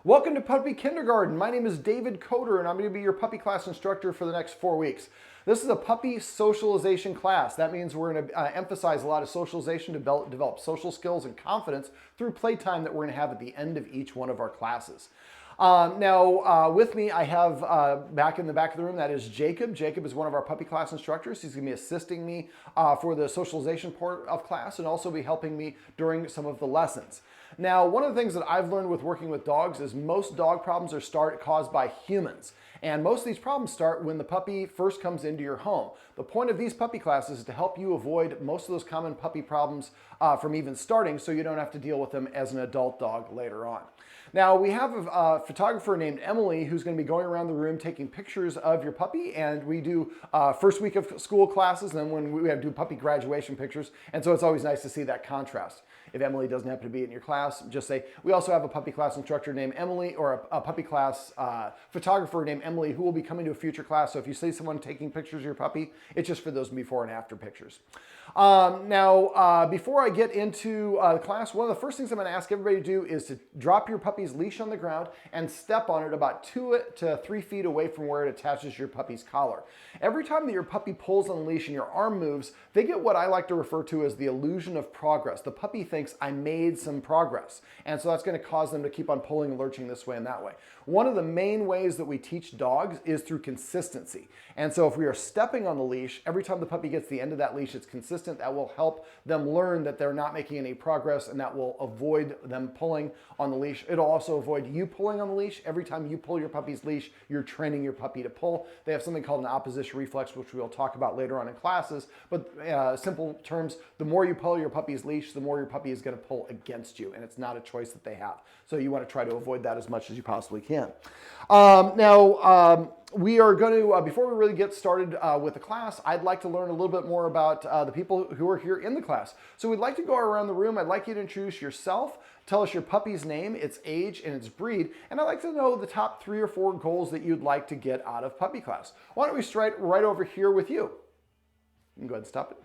Welcome to Puppy Kindergarten. My name is David Coder and I'm going to be your puppy class instructor for the next 4 weeks. This is a puppy socialization class. That means we're going to emphasize a lot of socialization to develop social skills and confidence through playtime that we're going to have at the end of each one of our classes. With me, I have back in the back of the room, that is Jacob. Jacob is one of our puppy class instructors. He's going to be assisting me for the socialization part of class and also be helping me during some of the lessons. Now, one of the things that I've learned with working with dogs is most dog problems are caused by humans. And most of these problems start when the puppy first comes into your home. The point of these puppy classes is to help you avoid most of those common puppy problems from even starting, so you don't have to deal with them as an adult dog later on. Now, we have a photographer named Emily who's going to be going around the room taking pictures of your puppy, and we do first week of school classes, and then when we do puppy graduation pictures, and so it's always nice to see that contrast. If Emily doesn't happen to be in your class, just say, we also have a puppy class instructor named Emily, or a puppy class photographer named Emily who will be coming to a future class. So if you see someone taking pictures of your puppy, it's just for those before and after pictures. Before I get into the class, one of the first things I'm going to ask everybody to do is to drop your puppy's leash on the ground and step on it about 2 to 3 feet away from where it attaches your puppy's collar. Every time that your puppy pulls on the leash and your arm moves, they get what I like to refer to as the illusion of progress. The puppy thinks, I made some progress. And so that's going to cause them to keep on pulling and lurching this way and that way. One of the main ways that we teach dogs is through consistency. And so if we are stepping on the leash, every time the puppy gets to the end of that leash, it's consistent. That will help them learn that they're not making any progress, and that will avoid them pulling on the leash. It'll also avoid you pulling on the leash. Every time you pull your puppy's leash, you're training your puppy to pull. They have something called an opposition reflex, which we'll talk about later on in classes. But simple terms, the more you pull your puppy's leash, the more your puppy is going to pull against you, and it's not a choice that they have. So you want to try to avoid that as much as you possibly can. We are going to, before we really get started with the class, I'd like to learn a little bit more about the people who are here in the class. So we'd like to go around the room. I'd like you to introduce yourself, tell us your puppy's name, its age, and its breed, and I'd like to know the top 3 or 4 goals that you'd like to get out of puppy class. Why don't we start right over here with you? You can go ahead and stop it.